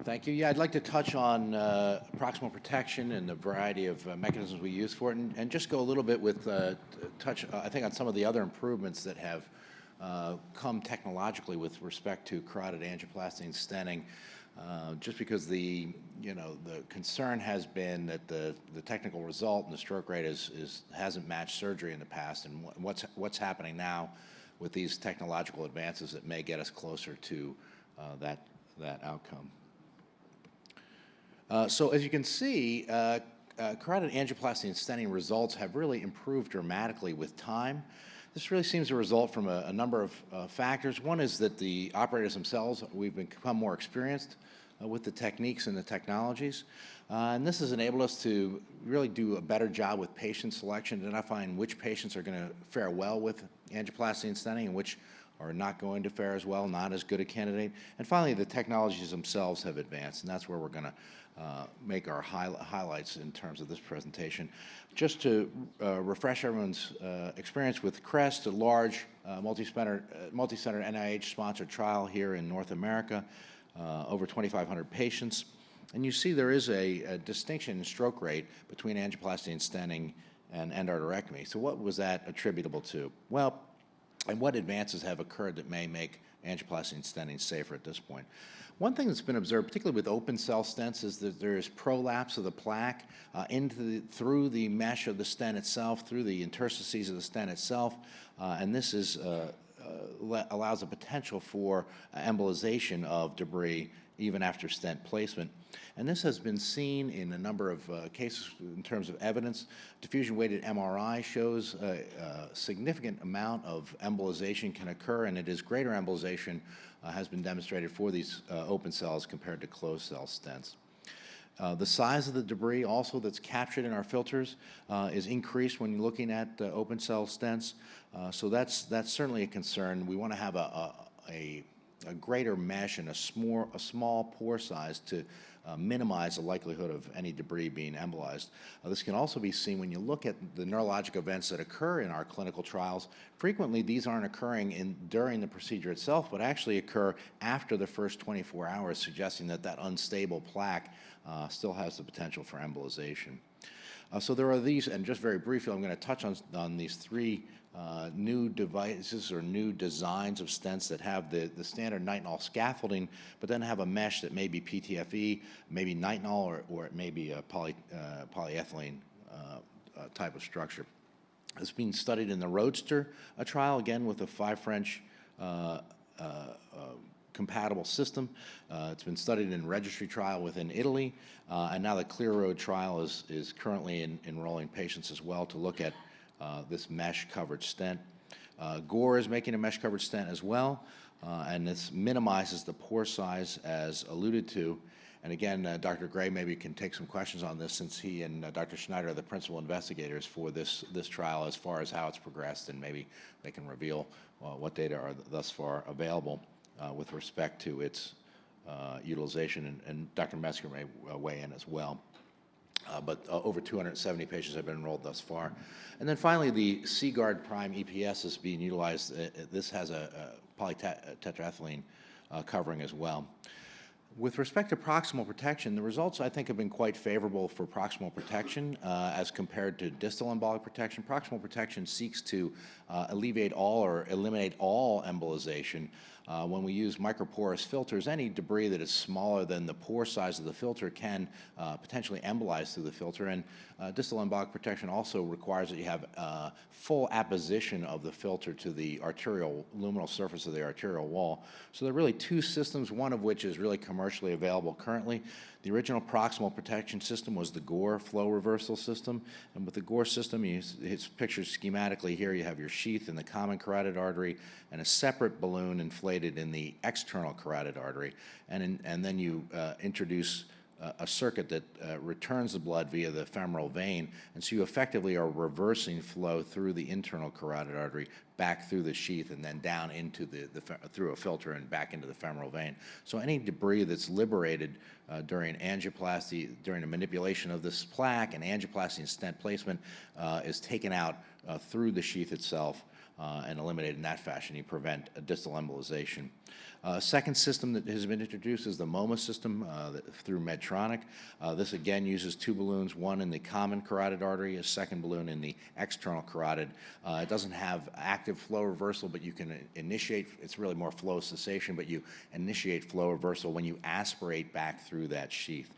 Thank you. Yeah, I'd like to touch on proximal protection and the variety of mechanisms we use for it, and just go a little bit with I think, on some of the other improvements that have come technologically with respect to carotid angioplasty and stenting. Just because the concern has been that the technical result and the stroke rate hasn't matched surgery in the past, and what's happening now with these technological advances that may get us closer to that outcome. So as you can see, carotid angioplasty and stenting results have really improved dramatically with time. This really seems to result from a number of factors. One is that the operators themselves, we've become more experienced with the techniques and the technologies. And this has enabled us to really do a better job with patient selection, identifying which patients are going to fare well with angioplasty and stenting and which are not going to fare as well, not as good a candidate. And finally, the technologies themselves have advanced, and that's where we're going to make our highlights in terms of this presentation. Just to refresh everyone's experience with CREST, a large multi-center NIH-sponsored trial here in North America, over 2,500 patients. And you see there is a distinction in stroke rate between angioplasty and stenting and endarterectomy. So what was that attributable to? Well, and what advances have occurred that may make angioplasty and stenting safer at this point? One thing that's been observed, particularly with open cell stents, is that there is prolapse of the plaque through the mesh of the stent itself, through the interstices of the stent itself, and this allows a potential for embolization of debris even after stent placement. And this has been seen in a number of cases in terms of evidence. Diffusion-weighted MRI shows a significant amount of embolization can occur, and it is greater embolization has been demonstrated for these open cells compared to closed cell stents. The size of the debris also that's captured in our filters is increased when you're looking at open cell stents. So that's certainly a concern. We want to have a greater mesh and a small pore size to minimize the likelihood of any debris being embolized. This can also be seen when you look at the neurologic events that occur in our clinical trials. Frequently, these aren't occurring during the procedure itself, but actually occur after the first 24 hours, suggesting that unstable plaque still has the potential for embolization. So there are these, and just very briefly, I'm going to touch on these three new devices or new designs of stents that have the standard nitinol scaffolding, but then have a mesh that may be PTFE, maybe nitinol, or it may be a polyethylene type of structure. It's being studied in the Roadster trial, again with a 5 French compatible system. It's been studied in registry trial within Italy, and now the Clear Road trial is currently enrolling patients as well to look at this mesh-covered stent. Gore is making a mesh-covered stent as well, and this minimizes the pore size as alluded to. And again, Dr. Gray maybe can take some questions on this, since he and Dr. Schneider are the principal investigators for this trial as far as how it's progressed, and maybe they can reveal what data are thus far available with respect to its utilization, and Dr. Metzger may weigh in as well. But over 270 patients have been enrolled thus far. And then finally, the Seaguard Prime EPS is being utilized. This has a polytetraethylene covering as well. With respect to proximal protection, the results, I think, have been quite favorable for proximal protection as compared to distal embolic protection. Proximal protection seeks to alleviate all or eliminate all embolization. When we use microporous filters, any debris that is smaller than the pore size of the filter can potentially embolize through the filter. And distal embolic protection also requires that you have full apposition of the filter to the luminal surface of the arterial wall. So there are really two systems, one of which is really commercially available currently. The original proximal protection system was the Gore flow reversal system. And with the Gore system, it's pictured schematically here. You have your sheath in the common carotid artery and a separate balloon inflated in the external carotid artery. And then you introduce a circuit that returns the blood via the femoral vein, and so you effectively are reversing flow through the internal carotid artery back through the sheath and then down into through a filter and back into the femoral vein. So any debris that's liberated during angioplasty, during the manipulation of this plaque and angioplasty and stent placement is taken out through the sheath itself. and eliminated in that fashion. You prevent a distal embolization. Second system that has been introduced is the MoMA system through Medtronic. This again uses two balloons, one in the common carotid artery, a second balloon in the external carotid. It doesn't have active flow reversal, but you can initiate, it's really more flow cessation, but you initiate flow reversal when you aspirate back through that sheath.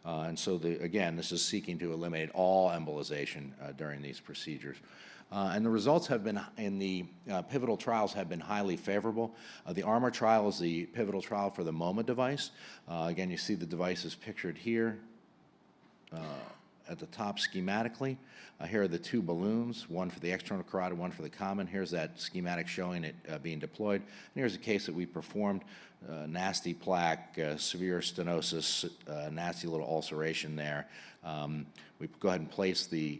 And so, again, this is seeking to eliminate all embolization during these procedures. And the results have been, in the pivotal trials, have been highly favorable. The ARMOR trial is the pivotal trial for the MoMA device. Again, you see the device is pictured here at the top schematically. Here are the two balloons, one for the external carotid, one for the common. Here's that schematic showing it being deployed. And here's a case that we performed. Nasty plaque, severe stenosis, nasty little ulceration there. We go ahead and place the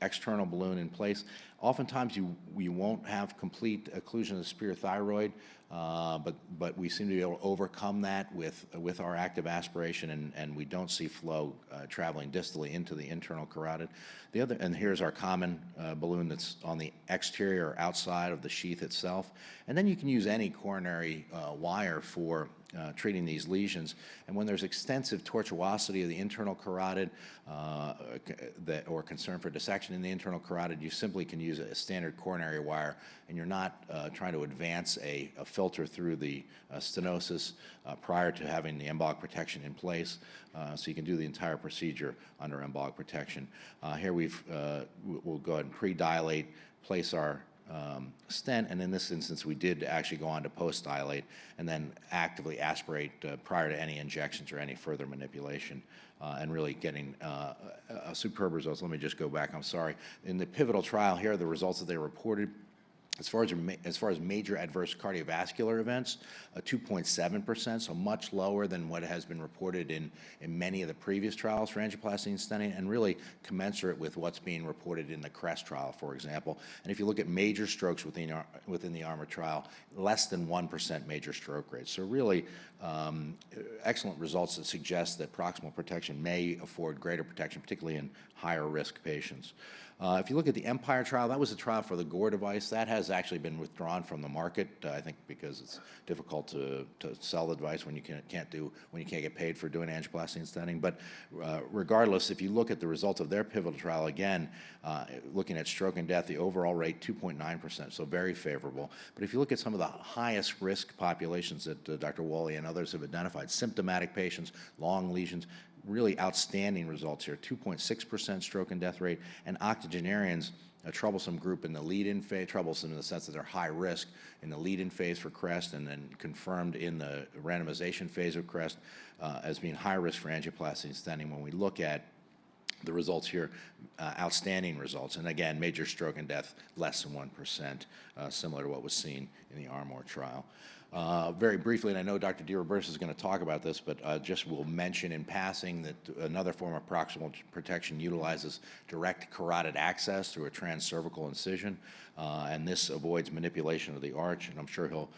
external balloon in place. Oftentimes you won't have complete occlusion of the superior thyroid, but we seem to be able to overcome that with our active aspiration, and we don't see flow traveling distally into the internal carotid. And here's our common balloon that's on the exterior or outside of the sheath itself. And then you can use any coronary wire for treating these lesions. And when there's extensive tortuosity of the internal carotid or concern for dissection in the internal carotid, you simply can use a standard coronary wire, and you're not trying to advance a filter through the stenosis prior to having the embolic protection in place. So you can do the entire procedure under embolic protection. Here we'll go ahead and pre-dilate, place our stent, and in this instance we did actually go on to post-dilate and then actively aspirate prior to any injections or any further manipulation, and really getting superb results. Let me just go back, I'm sorry. In the pivotal trial, here are the results that they reported. As far as major adverse cardiovascular events, 2.7%, so much lower than what has been reported in many of the previous trials for angioplasty and stenting, and really commensurate with what's being reported in the CREST trial, for example. And if you look at major strokes within the ARMOR trial, less than 1% major stroke rate. So really excellent results that suggest that proximal protection may afford greater protection, particularly in higher risk patients. If you look at the EMPIRE trial, that was a trial for the Gore device. That has actually been withdrawn from the market, I think because it's difficult to sell the device when you can't get paid for doing angioplasty and stenting. But regardless, if you look at the results of their pivotal trial, again, looking at stroke and death, the overall rate 2.9%, so very favorable. But if you look at some of the highest risk populations that Dr. Wally and others have identified, symptomatic patients, long lesions, really outstanding results here, 2.6% stroke and death rate, and octogenarians, a troublesome group in the lead-in phase, troublesome in the sense that they're high risk in the lead-in phase for CREST, and then confirmed in the randomization phase of CREST as being high risk for angioplasty and stenting. When we look at the results here, outstanding results, and again, major stroke and death less than 1%, similar to what was seen in the ARMOR trial. Very briefly, and I know Dr. DiRoberto is going to talk about this, but just will mention in passing that another form of proximal protection utilizes direct carotid access through a transcervical incision, and this avoids manipulation of the arch, and I'm sure he'll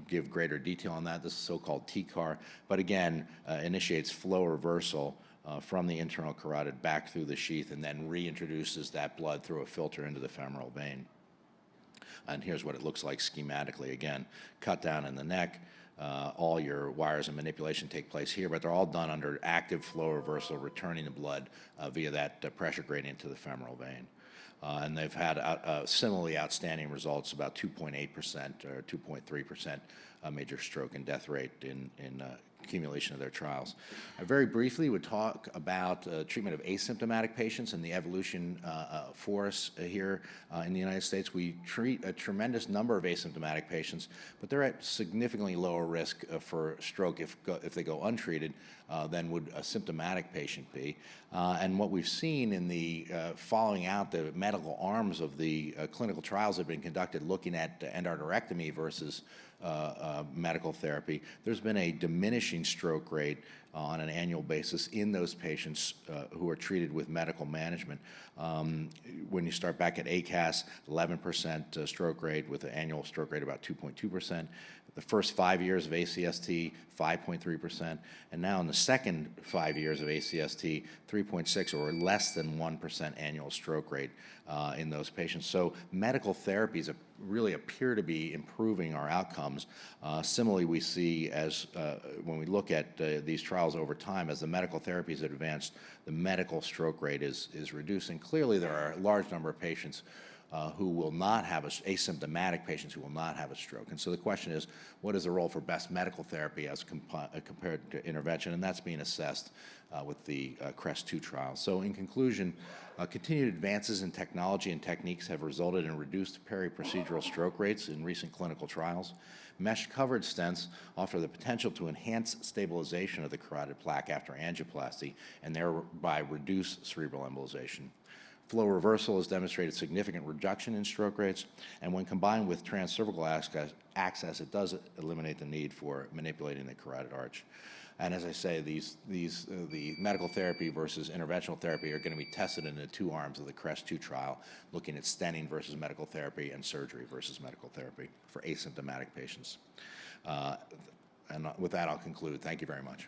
give greater detail on that. This is so-called TCAR, but again, initiates flow reversal from the internal carotid back through the sheath, and then reintroduces that blood through a filter into the femoral vein. And here's what it looks like schematically. Again, cut down in the neck. All your wires and manipulation take place here, but they're all done under active flow reversal, returning the blood via that pressure gradient to the femoral vein. And they've had similarly outstanding results, about 2.8% or 2.3% major stroke and death rate in accumulation of their trials. I very briefly would talk about treatment of asymptomatic patients and the evolution for us here in the United States. We treat a tremendous number of asymptomatic patients, but they're at significantly lower risk for stroke if they go untreated than would a symptomatic patient be. And what we've seen in the following out the medical arms of the clinical trials that have been conducted looking at endarterectomy versus medical therapy, there's been a diminishing stroke rate on an annual basis in those patients who are treated with medical management. When you start back at ACAS, 11% stroke rate with an annual stroke rate about 2.2%. the first 5 years of ACST, 5.3%, and now in the second 5 years of ACST, 3.6 or less than 1% annual stroke rate in those patients. So medical therapies really appear to be improving our outcomes. Similarly, we see as when we look at these trials over time, as the medical therapies advanced, the medical stroke rate is reducing. Clearly, there are a large number of patients who will not have asymptomatic patients who will not have a stroke. And so the question is, what is the role for best medical therapy as compared to intervention? And that's being assessed with the CREST-2 trial. So in conclusion, continued advances in technology and techniques have resulted in reduced peri-procedural stroke rates in recent clinical trials. Mesh-covered stents offer the potential to enhance stabilization of the carotid plaque after angioplasty and thereby reduce cerebral embolization. Flow reversal has demonstrated significant reduction in stroke rates, and when combined with transcervical access, it does eliminate the need for manipulating the carotid arch. And as I say, the medical therapy versus interventional therapy are going to be tested in the two arms of the CREST-2 trial, looking at stenting versus medical therapy and surgery versus medical therapy for asymptomatic patients. And with that, I'll conclude. Thank you very much.